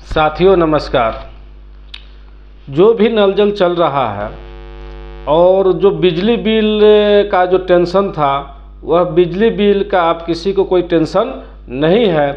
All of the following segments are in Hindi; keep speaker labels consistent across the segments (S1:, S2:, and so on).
S1: साथियों नमस्कार। जो भी नल जल चल रहा है और जो बिजली बिल का जो टेंशन था वह बिजली बिल का आप किसी को कोई टेंशन नहीं है,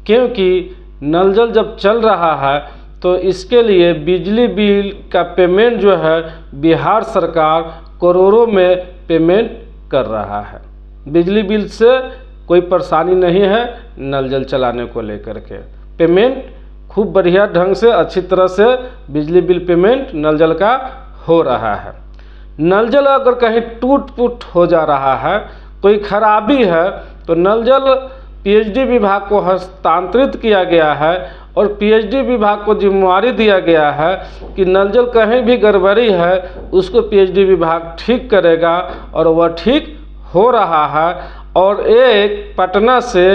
S1: क्योंकि नल जल जब चल रहा है तो इसके लिए बिजली बिल का पेमेंट जो है बिहार सरकार करोड़ों में पेमेंट कर रहा है। बिजली बिल से कोई परेशानी नहीं है। नल जल चलाने को लेकर के पेमेंट खूब बढ़िया ढंग से अच्छी तरह से बिजली बिल पेमेंट नल जल का हो रहा है। नल जल अगर कहीं टूट फूट हो जा रहा है, कोई खराबी है, तो नल जल पीएचडी विभाग को हस्तांतरित किया गया है और पीएचडी विभाग को जिम्मेवारी दिया गया है कि नल जल कहीं भी गड़बड़ी है उसको पीएचडी विभाग ठीक करेगा, और वह ठीक हो रहा है। और एक पटना से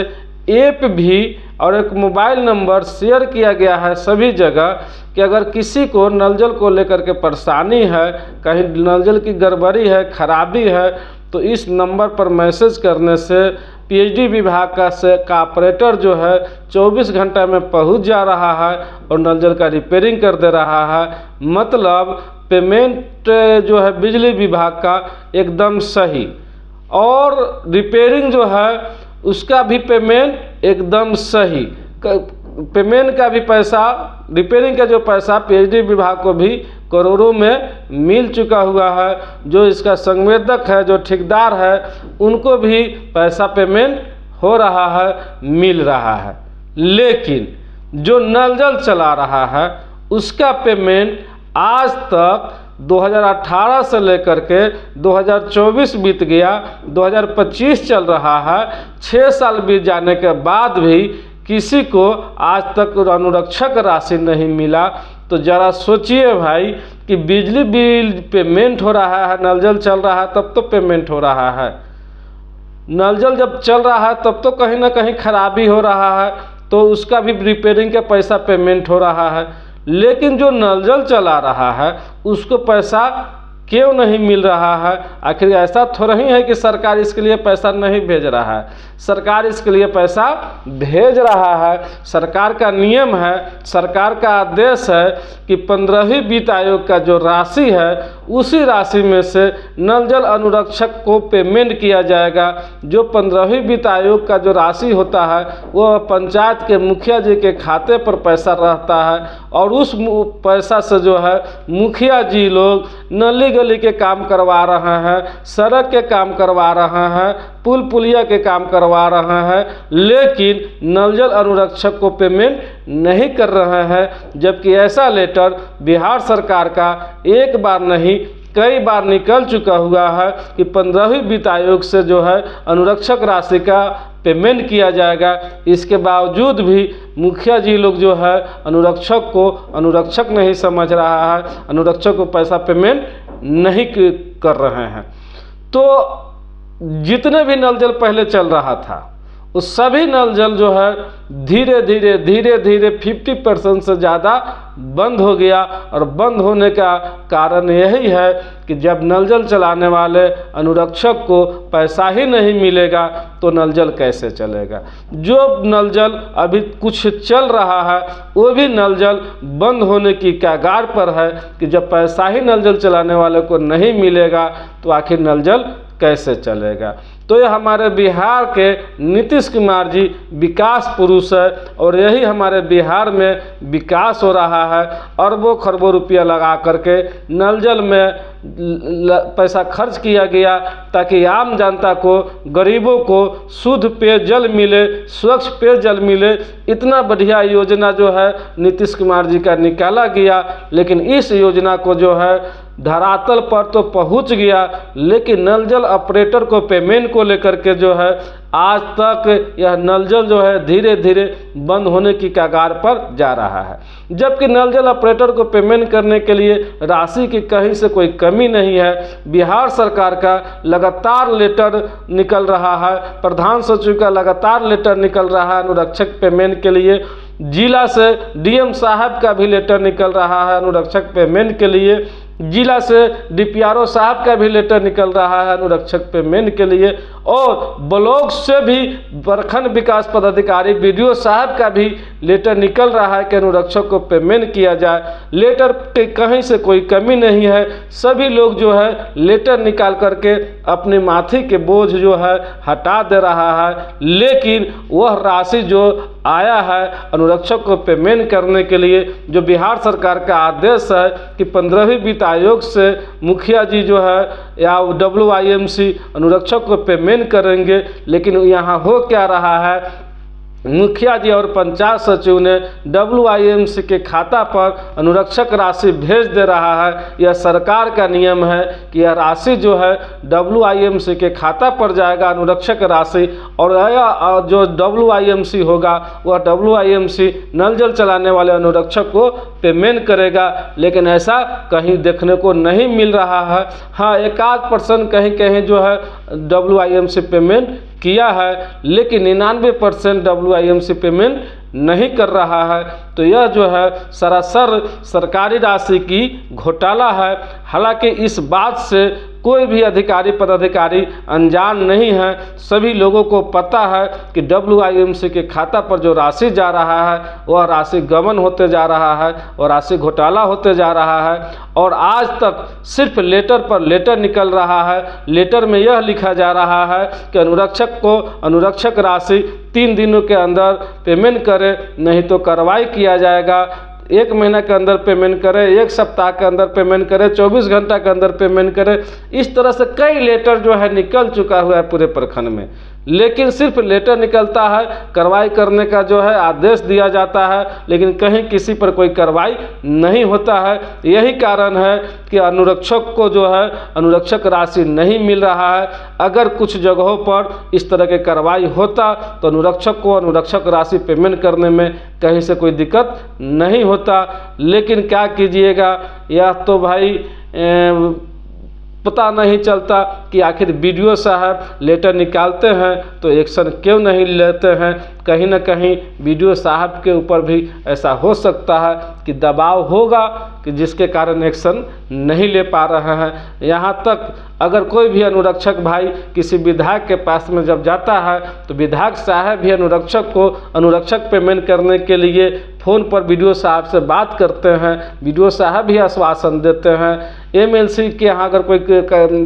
S1: ऐप भी और एक मोबाइल नंबर शेयर किया गया है सभी जगह कि अगर किसी को नल जल को लेकर के परेशानी है, कहीं नल जल की गड़बड़ी है, खराबी है, तो इस नंबर पर मैसेज करने से पीएचडी विभाग का ऑपरेटर जो है 24 घंटा में पहुंच जा रहा है और नल जल का रिपेयरिंग कर दे रहा है। मतलब पेमेंट जो है बिजली विभाग का एकदम सही, और रिपेयरिंग जो है उसका भी पेमेंट एकदम सही। पेमेंट का भी पैसा, रिपेयरिंग का जो पैसा पीएचडी विभाग को भी करोड़ों में मिल चुका हुआ है। जो इसका संवेदक है, जो ठेकेदार है, उनको भी पैसा पेमेंट हो रहा है, मिल रहा है। लेकिन जो नल जल चला रहा है उसका पेमेंट आज तक 2018 से लेकर के 2024 बीत गया, 2025 चल रहा है। 6 साल बीत जाने के बाद भी किसी को आज तक अनुरक्षक राशि नहीं मिला। तो ज़रा सोचिए भाई कि बिजली बिल पेमेंट हो रहा है, नल जल चल रहा है तब तो पेमेंट हो रहा है। नल जल जब चल रहा है तब तो कहीं ना कहीं खराबी हो रहा है, तो उसका भी रिपेयरिंग का पैसा पेमेंट हो रहा है। लेकिन जो नल जल चला रहा है उसको पैसा क्यों नहीं मिल रहा है? आखिर ऐसा थोड़ा ही है कि सरकार इसके लिए पैसा नहीं भेज रहा है। सरकार इसके लिए पैसा भेज रहा है। सरकार का नियम है, सरकार का आदेश है कि 15वीं वित्त आयोग का जो राशि है उसी राशि में से नल जल अनुरक्षक को पेमेंट किया जाएगा। जो 15वीं वित्त आयोग का जो राशि होता है वह पंचायत के मुखिया जी के खाते पर पैसा रहता है, और उस पैसा से जो है मुखिया जी लोग नली गली के काम करवा रहे हैं, सड़क के काम करवा रहे हैं, पुल पुलिया के काम करवा रहे हैं, लेकिन नल जल अनुरक्षक को पेमेंट नहीं कर रहे हैं। जबकि ऐसा लेटर बिहार सरकार का एक बार नहीं कई बार निकल चुका हुआ है कि 15वीं वित्त आयोग से जो है अनुरक्षक राशि का पेमेंट किया जाएगा। इसके बावजूद भी मुखिया जी लोग जो है अनुरक्षक को अनुरक्षक नहीं समझ रहा है, अनुरक्षक को पैसा पेमेंट नहीं कर रहे हैं। तो जितने भी नल जल पहले चल रहा था उस सभी नल जल जो है धीरे धीरे 50% से ज़्यादा बंद हो गया। और बंद होने का कारण यही है कि जब नल जल चलाने वाले अनुरक्षक को पैसा ही नहीं मिलेगा तो नल जल कैसे चलेगा। जो नल जल अभी कुछ चल रहा है वो भी नल जल बंद होने की कगार पर है कि जब पैसा ही नल जल चलाने वाले को नहीं मिलेगा तो आखिर नल जल कैसे चलेगा। तो ये हमारे बिहार के नीतीश कुमार जी विकास पुरुष है, और यही हमारे बिहार में विकास हो रहा है। अरबों खरबों रुपया लगा करके नल जल में पैसा खर्च किया गया ताकि आम जनता को, गरीबों को शुद्ध पेयजल मिले, स्वच्छ पेयजल मिले। इतना बढ़िया योजना जो है नीतीश कुमार जी का निकाला गया, लेकिन इस योजना को जो है धरातल पर तो पहुंच गया, लेकिन नल जल ऑपरेटर को पेमेंट को लेकर के जो है आज तक यह नल जल जो है धीरे धीरे बंद होने की कगार पर जा रहा है। जबकि नल जल ऑपरेटर को पेमेंट करने के लिए राशि की कहीं से कोई कमी नहीं है। बिहार सरकार का लगातार लेटर निकल रहा है, प्रधान सचिव का लगातार लेटर निकल रहा है अनुरक्षक पेमेंट के लिए। जिला से डीएम साहब का भी लेटर निकल रहा है अनुरक्षक पेमेंट के लिए। जिला से डीपीआरओ साहब का भी लेटर निकल रहा है अनुरक्षक पेमेंट के लिए, और ब्लॉक से भी प्रखंड विकास पदाधिकारी बीडीओ साहब का भी लेटर निकल रहा है कि अनुरक्षक को पेमेंट किया जाए। लेटर के कहीं से कोई कमी नहीं है, सभी लोग जो है लेटर निकाल करके अपनी माथे के बोझ जो है हटा दे रहा है, लेकिन वह राशि जो आया है अनुरक्षक को पेमेंट करने के लिए, जो बिहार सरकार का आदेश है कि 15वीं वित्त आयोग से मुखिया जी जो है या WIMC अनुरक्षक को पेमेंट करेंगे, लेकिन यहाँ हो क्या रहा है, मुखिया जी और पंचायत सचिव ने WIMC के खाता पर अनुरक्षक राशि भेज दे रहा है। यह सरकार का नियम है कि यह राशि जो है WIMC के खाता पर जाएगा अनुरक्षक राशि, और यह जो WIMC होगा वह WIMC नल जल चलाने वाले अनुरक्षक को पेमेंट करेगा, लेकिन ऐसा कहीं देखने को नहीं मिल रहा है। हाँ, 1-8% कहीं कहीं जो है WIMC पेमेंट किया है, लेकिन 99% WIMC पेमेंट नहीं कर रहा है। तो यह जो है सरासर सरकारी राशि की घोटाला है। हालांकि इस बात से कोई भी अधिकारी पदाधिकारी अनजान नहीं है, सभी लोगों को पता है कि WIMC के खाता पर जो राशि जा रहा है वह राशि गबन होते जा रहा है और राशि घोटाला होते जा रहा है। और आज तक सिर्फ लेटर पर लेटर निकल रहा है। लेटर में यह लिखा जा रहा है कि अनुरक्षक को अनुरक्षक राशि 3 दिनों के अंदर पेमेंट करे, नहीं तो कार्रवाई किया जाएगा। 1 महीना के अंदर पेमेंट करे, 1 सप्ताह के अंदर पेमेंट करे, 24 घंटा के अंदर पेमेंट करे। इस तरह से कई लेटर जो है निकल चुका हुआ है पूरे प्रखंड में, लेकिन सिर्फ लेटर निकलता है, कार्रवाई करने का जो है आदेश दिया जाता है, लेकिन कहीं किसी पर कोई कार्रवाई नहीं होता है। यही कारण है कि अनुरक्षक को जो है अनुरक्षक राशि नहीं मिल रहा है। अगर कुछ जगहों पर इस तरह के कार्रवाई होता तो अनुरक्षक को अनुरक्षक राशि पेमेंट करने में कहीं से कोई दिक्कत नहीं होता, लेकिन क्या कीजिएगा, यह तो भाई पता नहीं चलता कि आखिर BDO साहब लेटर निकालते हैं तो एक्शन क्यों नहीं लेते हैं। कहीं ना कहीं BDO साहब के ऊपर भी ऐसा हो सकता है कि दबाव होगा कि जिसके कारण एक्शन नहीं ले पा रहे हैं। यहाँ तक अगर कोई भी अनुरक्षक भाई किसी विधायक के पास में जब जाता है तो विधायक साहब भी अनुरक्षक को अनुरक्षक पेमेंट करने के लिए फ़ोन पर BDO साहब से बात करते हैं, BDO साहब भी आश्वासन देते हैं। MLC के यहाँ अगर कोई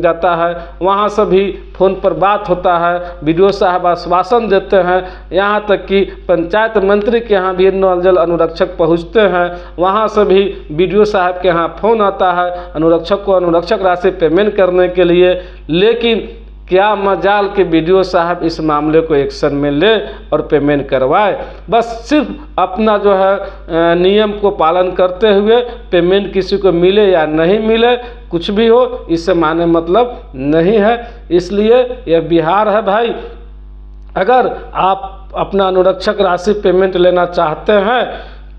S1: जाता है वहाँ से भी फ़ोन पर बात होता है, BDO साहब आश्वासन देते हैं। यहाँ तक कि पंचायत मंत्री के यहाँ भी नल जल अनुरक्षक पहुँचते हैं, वहाँ से भी BDO साहब के यहाँ फ़ोन आता है अनुरक्षक को अनुरक्षक राशि पेमेंट करने के लिए। लेकिन क्या मजाल के BDO साहब इस मामले को एक्शन में ले और पेमेंट करवाए। बस सिर्फ अपना जो है नियम को पालन करते हुए पेमेंट किसी को मिले या नहीं मिले, कुछ भी हो, इससे माने मतलब नहीं है। इसलिए यह बिहार है भाई। अगर आप अपना अनुरक्षक राशि पेमेंट लेना चाहते हैं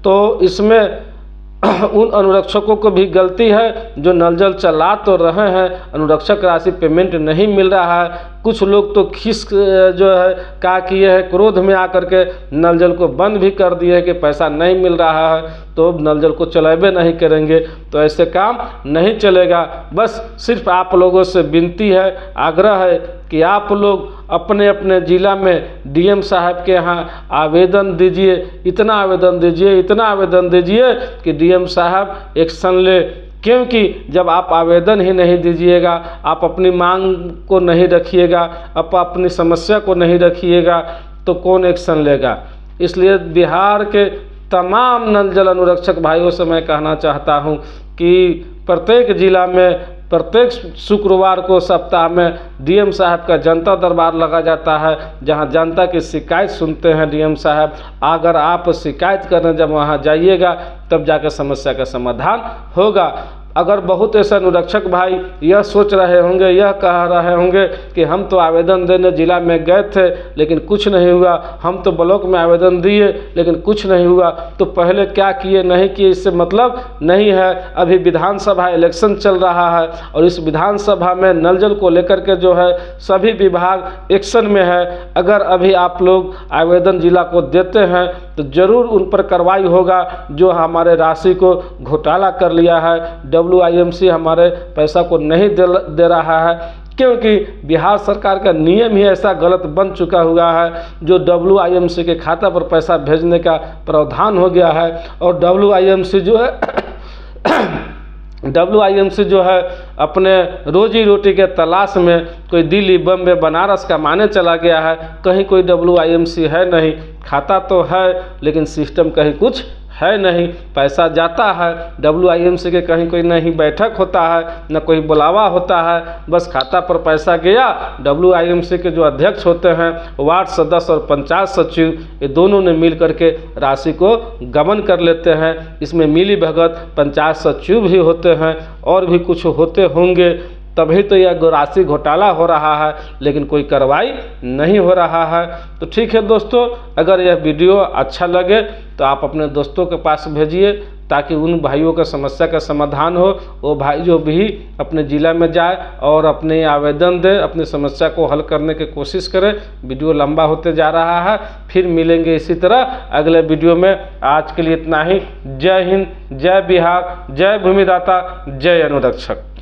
S1: तो इसमें उन अनुरक्षकों को भी गलती है जो नल जल चला तो रहे हैं, अनुरक्षक राशि पेमेंट नहीं मिल रहा है। कुछ लोग तो खिस जो है क्या किए हैं, क्रोध में आकर के नल जल को बंद भी कर दिए कि पैसा नहीं मिल रहा है तो नल जल को चलाबे नहीं करेंगे। तो ऐसे काम नहीं चलेगा। बस सिर्फ आप लोगों से विनती है, आग्रह है कि आप लोग अपने अपने ज़िला में DM साहब के यहाँ आवेदन दीजिए, इतना आवेदन दीजिए, इतना आवेदन दीजिए कि DM साहब एक्शन ले। क्योंकि जब आप आवेदन ही नहीं दीजिएगा, आप अपनी मांग को नहीं रखिएगा, आप अपनी समस्या को नहीं रखिएगा तो कौन एक्शन लेगा। इसलिए बिहार के तमाम नल जल अनुरक्षक भाइयों से मैं कहना चाहता हूं कि प्रत्येक ज़िला में प्रत्येक शुक्रवार को सप्ताह में DM साहब का जनता दरबार लगा जाता है, जहां जनता की शिकायत सुनते हैं DM साहब। अगर आप शिकायत करने जब वहां जाइएगा तब जाकर समस्या का समाधान होगा। अगर बहुत ऐसे अनुरक्षक भाई यह सोच रहे होंगे, यह कह रहे होंगे कि हम तो आवेदन देने ज़िला में गए थे लेकिन कुछ नहीं हुआ, हम तो ब्लॉक में आवेदन दिए लेकिन कुछ नहीं हुआ, तो पहले क्या किए नहीं किए इससे मतलब नहीं है। अभी विधानसभा इलेक्शन चल रहा है और इस विधानसभा में नल जल को लेकर के जो है सभी विभाग एक्शन में है। अगर अभी आप लोग आवेदन ज़िला को देते हैं तो ज़रूर उन पर कार्रवाई होगा जो हमारे राशि को घोटाला कर लिया है। WIMC हमारे पैसा को नहीं दे रहा है, क्योंकि बिहार सरकार का नियम ही ऐसा गलत बन चुका हुआ है। जो WIMC के खाता पर पैसा भेजने का प्रावधान हो गया है, और WIMC जो है अपने रोजी रोटी के तलाश में कोई दिल्ली, बम्बे, बनारस का माने चला गया है। कहीं कोई WIMC है नहीं, खाता तो है लेकिन सिस्टम कहीं कुछ है नहीं। पैसा जाता है WIMC के, कहीं कोई नहीं बैठक होता है, न कोई बुलावा होता है, बस खाता पर पैसा गया। WIMC के जो अध्यक्ष होते हैं, वार्ड सदस्य और पंचायत सचिव, ये दोनों ने मिल करके राशि को गबन कर लेते हैं। इसमें मिली भगत पंचायत सचिव भी होते हैं और भी कुछ होते होंगे, तभी तो यह राशि घोटाला हो रहा है, लेकिन कोई कार्रवाई नहीं हो रहा है। तो ठीक है दोस्तों, अगर यह वीडियो अच्छा लगे तो आप अपने दोस्तों के पास भेजिए, ताकि उन भाइयों का समस्या का समाधान हो। वो भाई जो भी अपने ज़िला में जाए और अपने आवेदन दे, अपनी समस्या को हल करने की कोशिश करे। वीडियो लंबा होते जा रहा है, फिर मिलेंगे इसी तरह अगले वीडियो में। आज के लिए इतना ही। जय हिंद, जय बिहार, जय भूमिदाता, जय अनुरक्षक।